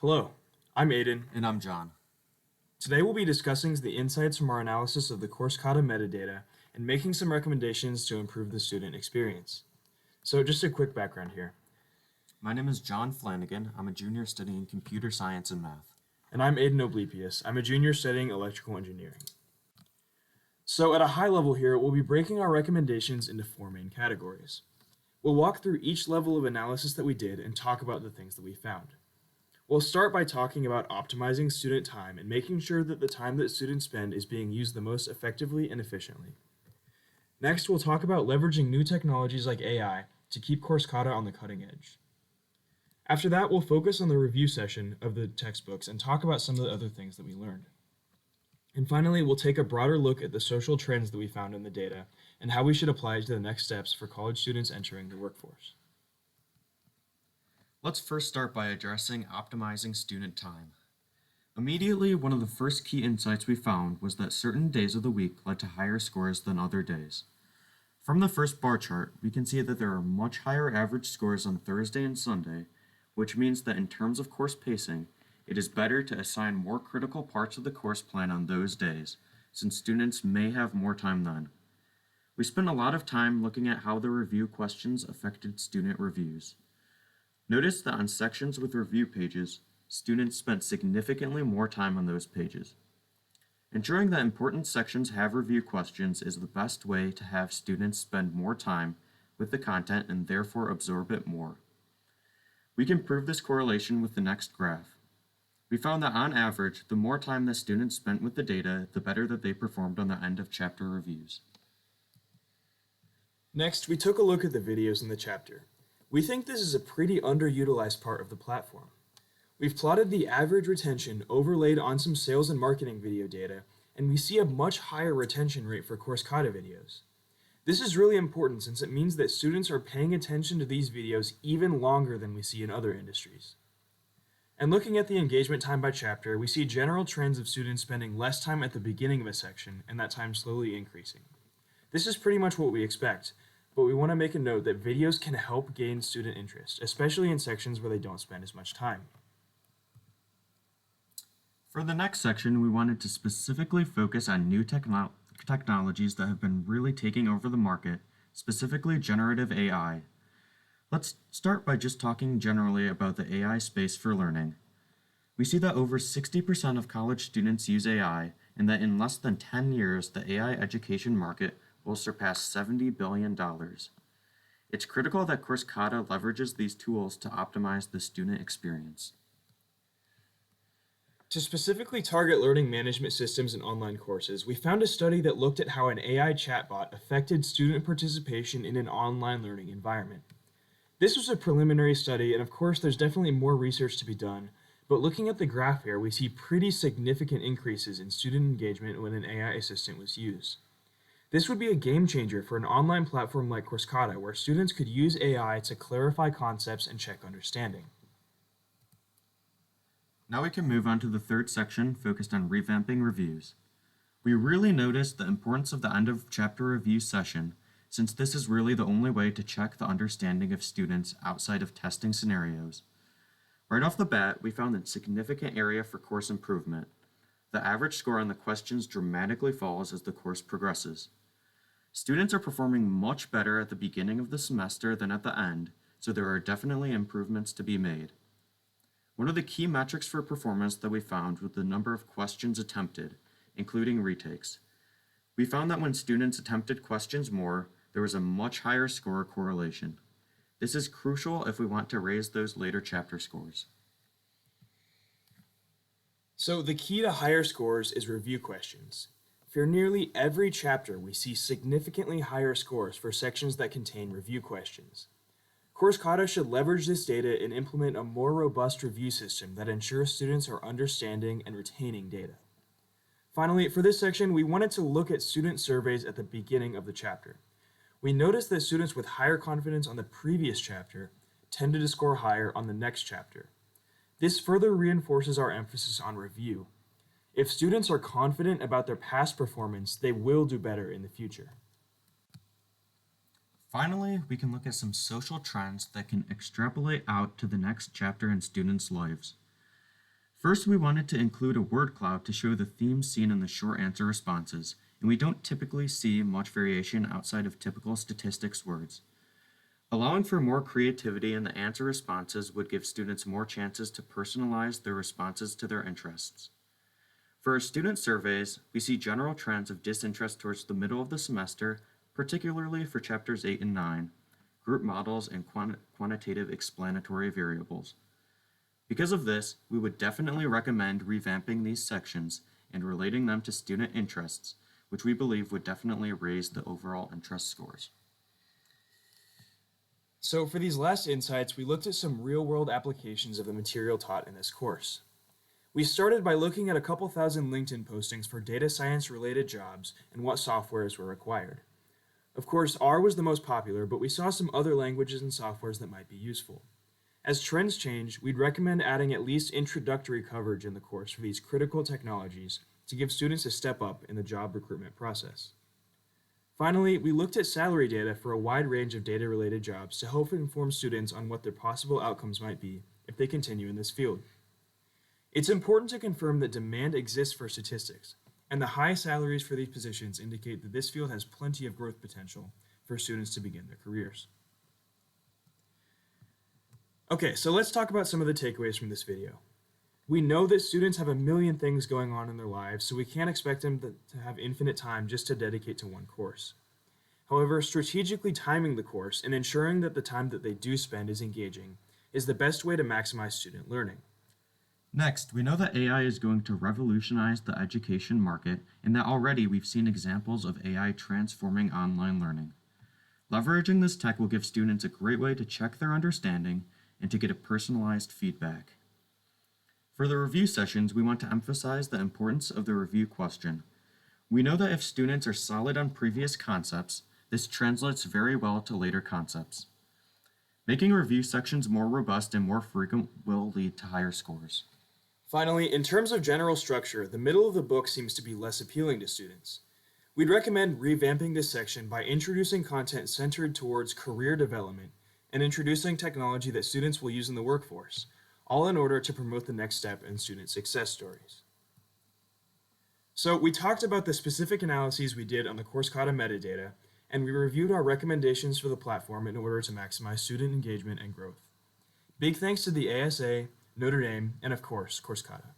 Hello, I'm Aiden. And I'm John. Today we'll be discussing the insights from our analysis of the course kata metadata and making some recommendations to improve the student experience. So just a quick background here. My name is John Flanagan. I'm a junior studying computer science and math. And I'm Aiden Oblipius. I'm a junior studying electrical engineering. So at a high level here, we'll be breaking our recommendations into four main categories. We'll walk through each level of analysis that we did and talk about the things that we found. We'll start by talking about optimizing student time and making sure that the time that students spend is being used the most effectively and efficiently. Next, we'll talk about leveraging new technologies like AI to keep course kata on the cutting edge. After that, we'll focus on the review session of the textbooks and talk about some of the other things that we learned. And finally, we'll take a broader look at the social trends that we found in the data and how we should apply it to the next steps for college students entering the workforce. Let's first start by addressing optimizing student time. Immediately, one of the first key insights we found was that certain days of the week led to higher scores than other days. From the first bar chart, we can see that there are much higher average scores on Thursday and Sunday, which means that in terms of course pacing, it is better to assign more critical parts of the course plan on those days, since students may have more time then. We spent a lot of time looking at how the review questions affected student reviews. Notice that on sections with review pages, students spent significantly more time on those pages. Ensuring that important sections have review questions is the best way to have students spend more time with the content and therefore absorb it more. We can prove this correlation with the next graph. We found that on average, the more time that students spent with the data, the better that they performed on the end of chapter reviews. Next, we took a look at the videos in the chapter. We think this is a pretty underutilized part of the platform. We've plotted the average retention overlaid on some sales and marketing video data, and we see a much higher retention rate for course kata videos. This is really important since it means that students are paying attention to these videos even longer than we see in other industries. And looking at the engagement time by chapter, we see general trends of students spending less time at the beginning of a section and that time slowly increasing. This is pretty much what we expect, but we want to make a note that videos can help gain student interest, especially in sections where they don't spend as much time. For the next section, we wanted to specifically focus on new technologies that have been really taking over the market, specifically generative AI. Let's start by just talking generally about the AI space for learning. We see that over 60% of college students use AI, and that in less than 10 years, the AI education market will surpass $70 billion. It's critical that course kata leverages these tools to optimize the student experience. To specifically target learning management systems and online courses, we found a study that looked at how an AI chatbot affected student participation in an online learning environment. This was a preliminary study, and of course there's definitely more research to be done, but looking at the graph here, we see pretty significant increases in student engagement when an AI assistant was used. This would be a game changer for an online platform like course kata, where students could use AI to clarify concepts and check understanding. Now we can move on to the third section focused on revamping reviews. We really noticed the importance of the end of chapter review session, since this is really the only way to check the understanding of students outside of testing scenarios. Right off the bat, we found a significant area for course improvement. The average score on the questions dramatically falls as the course progresses. Students are performing much better at the beginning of the semester than at the end, so there are definitely improvements to be made. One of the key metrics for performance that we found was the number of questions attempted, including retakes. We found that when students attempted questions more, there was a much higher score correlation. This is crucial if we want to raise those later chapter scores. So the key to higher scores is review questions. For nearly every chapter, we see significantly higher scores for sections that contain review questions. Course kata should leverage this data and implement a more robust review system that ensures students are understanding and retaining data. Finally, for this section, we wanted to look at student surveys at the beginning of the chapter. We noticed that students with higher confidence on the previous chapter tended to score higher on the next chapter. This further reinforces our emphasis on review. If students are confident about their past performance, they will do better in the future. Finally, we can look at some social trends that can extrapolate out to the next chapter in students' lives. First, we wanted to include a word cloud to show the themes seen in the short answer responses, and we don't typically see much variation outside of typical statistics words. Allowing for more creativity in the answer responses would give students more chances to personalize their responses to their interests. For our student surveys, we see general trends of disinterest towards the middle of the semester, particularly for chapters 8 and 9, group models and quantitative explanatory variables. Because of this, we would definitely recommend revamping these sections and relating them to student interests, which we believe would definitely raise the overall interest scores. So for these last insights, we looked at some real-world applications of the material taught in this course. We started by looking at a couple thousand LinkedIn postings for data science-related jobs and what softwares were required. Of course, R was the most popular, but we saw some other languages and softwares that might be useful. As trends change, we'd recommend adding at least introductory coverage in the course for these critical technologies to give students a step up in the job recruitment process. Finally, we looked at salary data for a wide range of data-related jobs to help inform students on what their possible outcomes might be if they continue in this field. It's important to confirm that demand exists for statistics, and the high salaries for these positions indicate that this field has plenty of growth potential for students to begin their careers. Okay, so let's talk about some of the takeaways from this video. We know that students have a million things going on in their lives, so we can't expect them to have infinite time just to dedicate to one course. However, strategically timing the course and ensuring that the time that they do spend is engaging is the best way to maximize student learning. Next, we know that AI is going to revolutionize the education market and that already we've seen examples of AI transforming online learning. Leveraging this tech will give students a great way to check their understanding and to get a personalized feedback. For the review sessions, we want to emphasize the importance of the review question. We know that if students are solid on previous concepts, this translates very well to later concepts. Making review sections more robust and more frequent will lead to higher scores. Finally, in terms of general structure, the middle of the book seems to be less appealing to students. We'd recommend revamping this section by introducing content centered towards career development and introducing technology that students will use in the workforce, all in order to promote the next step in student success stories. So we talked about the specific analyses we did on the course kata metadata, and we reviewed our recommendations for the platform in order to maximize student engagement and growth. Big thanks to the ASA, Notre Dame, and of course, Course Kata.